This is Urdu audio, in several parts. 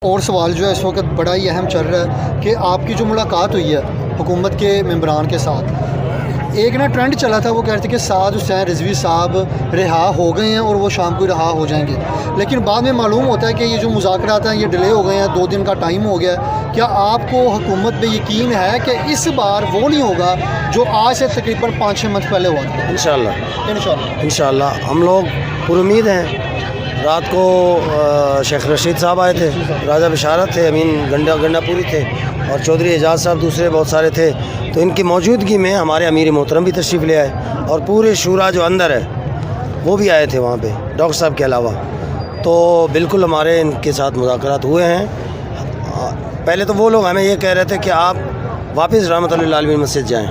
اور سوال جو ہے اس وقت بڑا ہی اہم چل رہا ہے کہ آپ کی جو ملاقات ہوئی ہے حکومت کے ممبران کے ساتھ، ایک نا ٹرینڈ چلا تھا، وہ کہہ رہے تھے کہ سعد حسین رضوی صاحب رہا ہو گئے ہیں اور وہ شام کو رہا ہو جائیں گے، لیکن بعد میں معلوم ہوتا ہے کہ یہ جو مذاکرات ہیں یہ ڈیلے ہو گئے ہیں، 2 دن کا ٹائم ہو گیا ہے۔ کیا آپ کو حکومت پہ یقین ہے کہ اس بار وہ نہیں ہوگا جو آج سے تقریباً 5-6 منتھ پہلے ہوا تھا؟ انشاءاللہ ہم لوگ پر امید ہیں۔ رات کو شیخ رشید صاحب آئے تھے، راجہ بشارت تھے، امین گنڈا پوری تھے اور چودھری اعجاز صاحب دوسرے بہت سارے تھے، تو ان کی موجودگی میں ہمارے امیر محترم بھی تشریف لے آئے اور پورے شورا جو اندر ہے وہ بھی آئے تھے وہاں پہ ڈاکٹر صاحب کے علاوہ۔ تو بالکل ہمارے ان کے ساتھ مذاکرات ہوئے ہیں۔ پہلے تو وہ لوگ ہمیں یہ کہہ رہے تھے کہ آپ واپس رحمۃ اللہ عالمین مسجد جائیں۔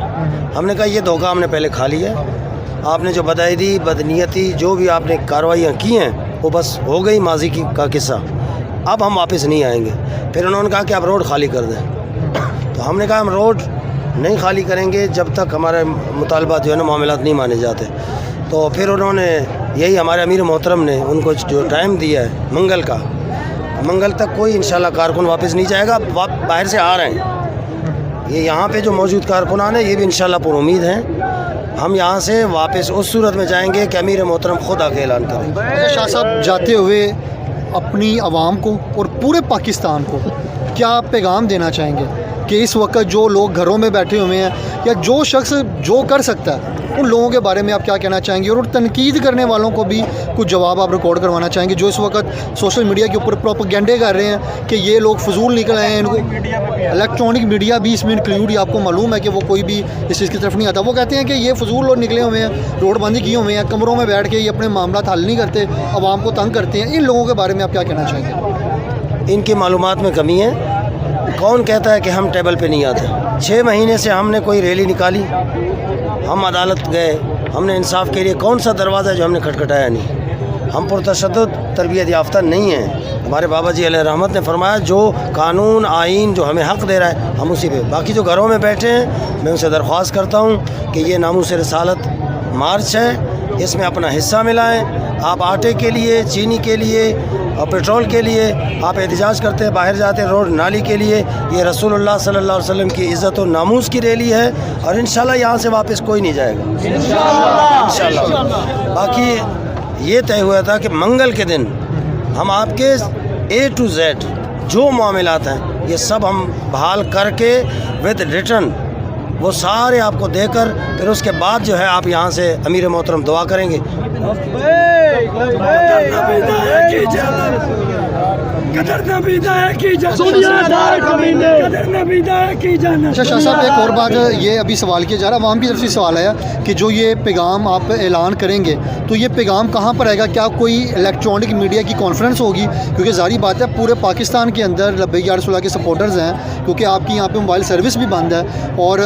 ہم نے کہا یہ دھوکہ ہم نے پہلے کھا لیا ہے، آپ نے جو بدعیدی بدنیتی جو بھی آپ نے کارروائیاں کی ہیں وہ بس ہو گئی، ماضی کا قصہ، اب ہم واپس نہیں آئیں گے۔ پھر انہوں نے کہا کہ آپ روڈ خالی کر دیں، تو ہم نے کہا ہم روڈ نہیں خالی کریں گے جب تک ہمارے مطالبات جو ہے نا معاملات نہیں مانے جاتے۔ تو پھر انہوں نے یہی ہمارے امیر محترم نے ان کو جو ٹائم دیا ہے منگل تک کوئی انشاءاللہ کارکن واپس نہیں جائے گا، باہر سے آ رہے ہیں یہ یہاں پہ جو موجود کارکنان ہیں یہ بھی انشاءاللہ پر امید ہیں ہم یہاں سے واپس اس صورت میں جائیں گے کہ امیر محترم خود آ کے اعلان کریں۔ شاہ صاحب جاتے ہوئے اپنی عوام کو اور پورے پاکستان کو کیا پیغام دینا چاہیں گے کہ اس وقت جو لوگ گھروں میں بیٹھے ہوئے ہیں یا جو شخص جو کر سکتا ہے ان لوگوں کے بارے میں آپ کیا کہنا چاہیں گے، اور تنقید کرنے والوں کو بھی کچھ جواب آپ ریکارڈ کروانا چاہیں گے جو اس وقت سوشل میڈیا کے اوپر پروپیگنڈے کر رہے ہیں کہ یہ لوگ فضول نکل آئے ہیں؟ ان کو الیکٹرانک میڈیا بھی اس میں انکلوڈ، آپ کو معلوم ہے کہ وہ کوئی بھی اس چیز کی طرف نہیں آتا، وہ کہتے ہیں کہ یہ فضول لوگ نکلے ہوئے ہیں، روڈ بندی کیے ہوئے ہیں، کمروں میں بیٹھ کے یہ اپنے معاملات حل نہیں کرتے، عوام کو تنگ کرتے ہیں۔ ان لوگوں کے بارے میں آپ کیا کہنا چاہیں گے؟ ان کی معلومات میں کمی ہے۔ کون کہتا ہے کہ ہم ٹیبل پہ نہیں آتے؟ 6 مہینے سے ہم نے کوئی ریلی نکالی، ہم عدالت گئے، ہم نے انصاف کے لیے کون سا دروازہ جو ہم نے کھٹکھٹایا نہیں؟ ہم پرتشدد تربیت یافتہ نہیں ہیں۔ ہمارے بابا جی علیہ رحمت نے فرمایا جو قانون آئین جو ہمیں حق دے رہا ہے ہم اسی پہ، باقی جو گھروں میں بیٹھے ہیں میں ان سے درخواست کرتا ہوں کہ یہ ناموس رسالت مارچ ہے، اس میں اپنا حصہ ملائیں۔ آپ آٹے کے لیے، چینی کے لیے اور پیٹرول کے لیے آپ احتجاج کرتے ہیں، باہر جاتے ہیں روڈ نالی کے لیے، یہ رسول اللہ صلی اللہ علیہ وسلم کی عزت و ناموس کی ریلی ہے اور انشاءاللہ یہاں سے واپس کوئی نہیں جائے گا انشاءاللہ۔ باقی یہ طے ہوا تھا کہ منگل کے دن ہم آپ کے A to Z جو معاملات ہیں یہ سب ہم بحال کر کے ود ریٹرن وہ سارے آپ کو دے کر پھر اس کے بعد جو ہے آپ یہاں سے امیر محترم دعا کریں گے۔ اچھا شاہ صاحب ایک اور بات یہ ابھی سوال کیا جا رہا ہے، عوام کی طرف سے سوال آیا کہ جو یہ پیغام آپ اعلان کریں گے تو یہ پیغام کہاں پر آئے گا؟ کیا کوئی الیکٹرانک میڈیا کی کانفرنس ہوگی؟ کیونکہ ظاہری بات ہے پورے پاکستان کے اندر لبیک یا رسول اللہ کے سپورٹرز ہیں، کیونکہ آپ کی یہاں پہ موبائل سروس بھی بند ہے اور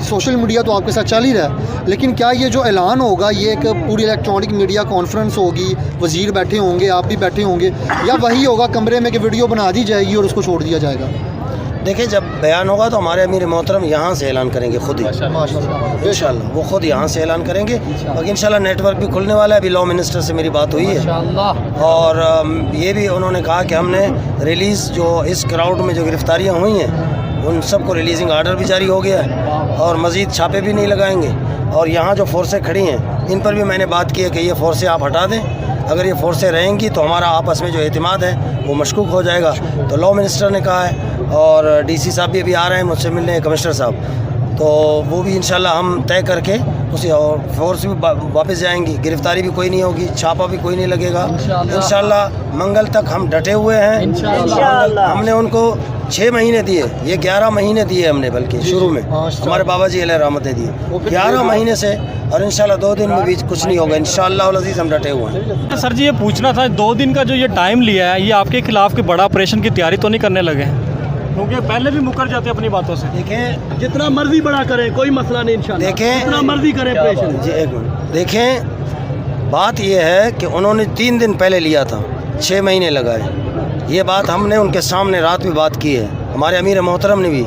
سوشل میڈیا تو آپ کے ساتھ چل ہی رہا ہے، لیکن کیا یہ جو اعلان ہوگا یہ ایک پوری الیکٹرانک میڈیا کانفرنس ہوگی، وزیر بیٹھے ہوں گے، آپ بھی بیٹھے ہوں گے، یا وہی ہوگا کمرے میں کہ ویڈیو بنا دی جائے گی اور اس کو چھوڑ دیا جائے گا؟ دیکھیں جب بیان ہوگا تو ہمارے امیر محترم یہاں سے اعلان کریں گے خود ہی انشاءاللہ، وہ خود یہاں سے اعلان کریں گے۔ باقی انشاءاللہ نیٹ ورک بھی کھلنے والا ہے، ابھی لاء منسٹر سے میری بات ہوئی ہے اور یہ بھی انہوں نے کہا کہ ہم نے ریلیز جو اس کراؤڈ میں جو گرفتاریاں ہوئی ہیں ان سب کو ریلیزنگ آرڈر بھی جاری ہو گیا ہے اور مزید چھاپے بھی نہیں لگائیں گے، اور یہاں جو فورسیں کھڑی ہیں ان پر بھی میں نے بات کی ہے کہ یہ فورسیں آپ ہٹا دیں، اگر یہ فورسیں رہیں گی تو ہمارا آپس میں جو اعتماد ہے وہ مشکوک ہو جائے گا۔ تو لاء منسٹر نے کہا ہے اور DC صاحب بھی ابھی آ رہے ہیں مجھ سے ملنے، کمشنر صاحب، تو وہ بھی انشاءاللہ ہم طے کر کے اسی اور فورس بھی واپس جائیں گی، گرفتاری بھی کوئی نہیں ہوگی، چھاپا بھی کوئی نہیں لگے گا انشاءاللہ۔ منگل تک ہم ڈٹے ہوئے ہیں ہم نے ان کو 6 مہینے دیے، یہ 11 مہینے دیے ہم نے، بلکہ شروع میں ہمارے بابا جی علیہ رحمت نے دیے 11 مہینے سے، اور انشاءاللہ 2 دن میں بھی کچھ نہیں ہوگا انشاءاللہ العزیز، ہم ڈٹے ہوئے ہیں۔ سر جی یہ پوچھنا تھا 2 دن کا جو یہ ٹائم لیا ہے یہ آپ کے خلاف کوئی بڑا آپریشن کی تیاری تو نہیں کرنے لگے ہیں؟ کیونکہ پہلے بھی مکر جاتے اپنی باتوں سے۔ دیکھیں جتنا مرضی بڑا کریں کوئی مسئلہ نہیں انشاءاللہ، دیکھیں جتنا مرضی کریں آپریشن۔ جی ایک منٹ، دیکھیں بات یہ ہے کہ انہوں نے 3 دن پہلے لیا تھا، 6 مہینے لگائے، یہ بات ہم نے ان کے سامنے رات بھی بات کی ہے، ہمارے امیر محترم نے بھی،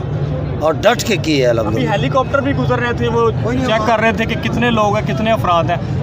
اور ڈٹ کے کی ہے الحمدللہ۔ ہیلی کاپٹر بھی گزر رہے تھے، وہ چیک کر رہے تھے کہ کتنے لوگ ہیں، کتنے افراد ہیں،